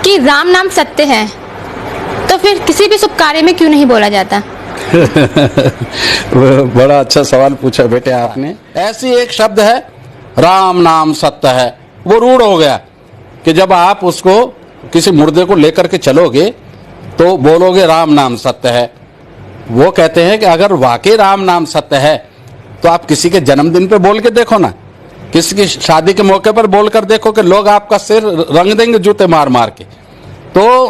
कि राम नाम सत्य है, तो फिर किसी भी शुभ कार्य में क्यों नहीं बोला जाता? बड़ा अच्छा सवाल पूछा बेटे आपने। ऐसी एक शब्द है राम नाम सत्य है, वो रूढ़ हो गया कि जब आप उसको किसी मुर्दे को लेकर के चलोगे तो बोलोगे राम नाम सत्य है। वो कहते हैं कि अगर वाकई राम नाम सत्य है तो आप किसी के जन्मदिन पे बोल के देखो ना, किसी की शादी के मौके पर बोलकर देखो कि लोग आपका सिर रंग देंगे जूते मार मार के। तो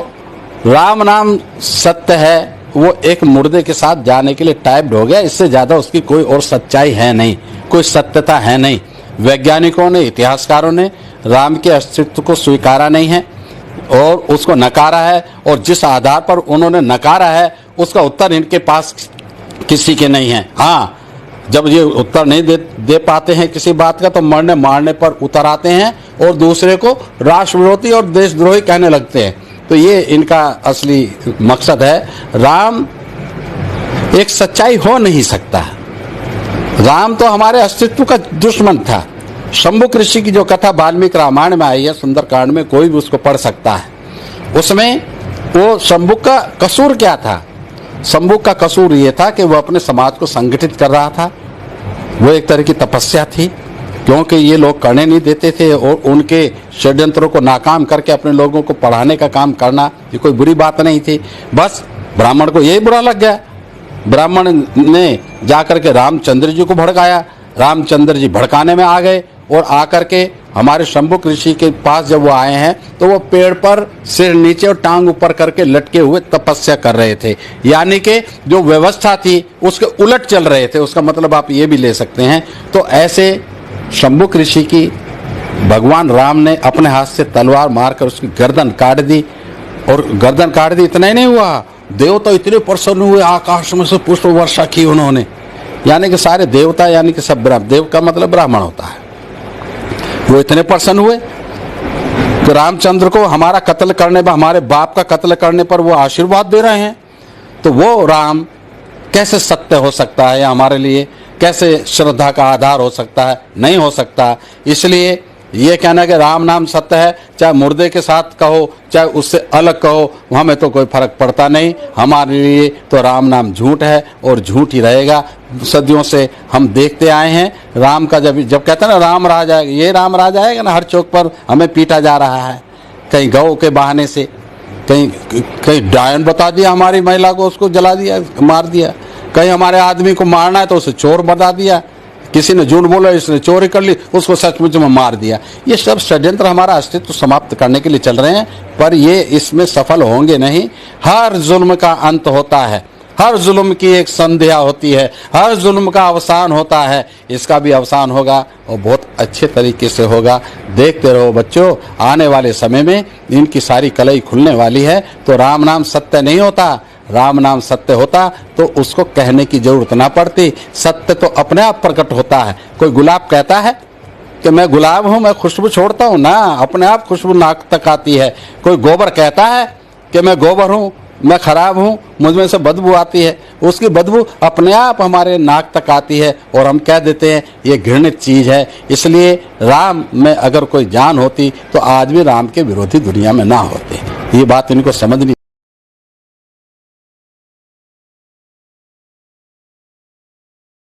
राम नाम सत्य है वो एक मुर्दे के साथ जाने के लिए टाइप्ड हो गया। इससे ज्यादा उसकी कोई और सच्चाई है नहीं, कोई सत्यता है नहीं। वैज्ञानिकों ने, इतिहासकारों ने राम के अस्तित्व को स्वीकारा नहीं है और उसको नकारा है, और जिस आधार पर उन्होंने नकारा है उसका उत्तर इनके पास किसी के नहीं है। हाँ, जब ये उत्तर नहीं दे पाते हैं किसी बात का तो मरने मारने पर उतर आते हैं और दूसरे को राष्ट्रविरोधी और देशद्रोही कहने लगते हैं। तो ये इनका असली मकसद है। राम एक सच्चाई हो नहीं सकता। राम तो हमारे अस्तित्व का दुश्मन था। शंभुक ऋषि की जो कथा वाल्मीकि रामायण में आई है, सुंदरकांड में, कोई भी उसको पढ़ सकता है। उसमें वो शंभुक का कसूर क्या था? शंभुक का कसूर ये था कि वो अपने समाज को संगठित कर रहा था। वो एक तरह की तपस्या थी, क्योंकि ये लोग करने नहीं देते थे और उनके षड्यंत्रों को नाकाम करके अपने लोगों को पढ़ाने का काम करना ये कोई बुरी बात नहीं थी। बस ब्राह्मण को यही बुरा लग गया। ब्राह्मण ने जाकर के रामचंद्र जी को भड़काया। रामचंद्र जी भड़काने में आ गए और आकर के हमारे शंभुक ऋषि के पास जब वो आए हैं तो वो पेड़ पर सिर नीचे और टांग ऊपर करके लटके हुए तपस्या कर रहे थे। यानी कि जो व्यवस्था थी उसके उलट चल रहे थे, उसका मतलब आप ये भी ले सकते हैं। तो ऐसे शंभुक ऋषि की भगवान राम ने अपने हाथ से तलवार मारकर उसकी गर्दन काट दी। और गर्दन काट दी, इतना ही नहीं हुआ, देवता इतने प्रसन्न हुए, आकाश में से पुष्प वर्षा की उन्होंने। यानी कि सारे देवता, यानी कि सब देव का मतलब ब्राह्मण होता है, वो इतने प्रसन्न हुए कि रामचंद्र को हमारा कत्ल करने पर, हमारे बाप का कत्ल करने पर वो आशीर्वाद दे रहे हैं। तो वो राम कैसे सत्य हो सकता है या हमारे लिए कैसे श्रद्धा का आधार हो सकता है? नहीं हो सकता। इसलिए ये कहना कि राम नाम सत्य है, चाहे मुर्दे के साथ कहो चाहे उससे अलग कहो, हमें तो कोई फर्क पड़ता नहीं। हमारे लिए तो राम नाम झूठ है और झूठ ही रहेगा। सदियों से हम देखते आए हैं राम का, जब कहते हैं ना राम राज आएगा, ये राम राज आएगा ना, हर चौक पर हमें पीटा जा रहा है, कहीं गौ के बहाने से, कहीं डायन बता दिया हमारी महिला को, उसको जला दिया, मार दिया। कहीं हमारे आदमी को मारना है तो उसे चोर बता दिया, किसी ने झूठ बोला इसने चोरी कर ली, उसको सचमुच में मार दिया। ये सब षड्यंत्र हमारा अस्तित्व समाप्त करने के लिए चल रहे हैं, पर ये इसमें सफल होंगे नहीं। हर जुल्म का अंत होता है, हर जुल्म की एक संध्या होती है, हर जुल्म का अवसान होता है। इसका भी अवसान होगा और बहुत अच्छे तरीके से होगा। देखते रहो बच्चों, आने वाले समय में इनकी सारी कलई खुलने वाली है। तो राम नाम सत्य नहीं होता। राम नाम सत्य होता तो उसको कहने की जरूरत ना पड़ती। सत्य तो अपने आप प्रकट होता है। कोई गुलाब कहता है कि मैं गुलाब हूं, मैं खुशबू छोड़ता हूं ना, अपने आप खुशबू नाक तक आती है। कोई गोबर कहता है कि मैं गोबर हूं, मैं खराब हूं, मुझमें से बदबू आती है, उसकी बदबू अपने आप हमारे नाक तक आती है और हम कह देते हैं ये घृणित चीज है। इसलिए राम में अगर कोई जान होती तो आज भी राम के विरोधी दुनिया में ना होते। ये बात इनको समझ नहीं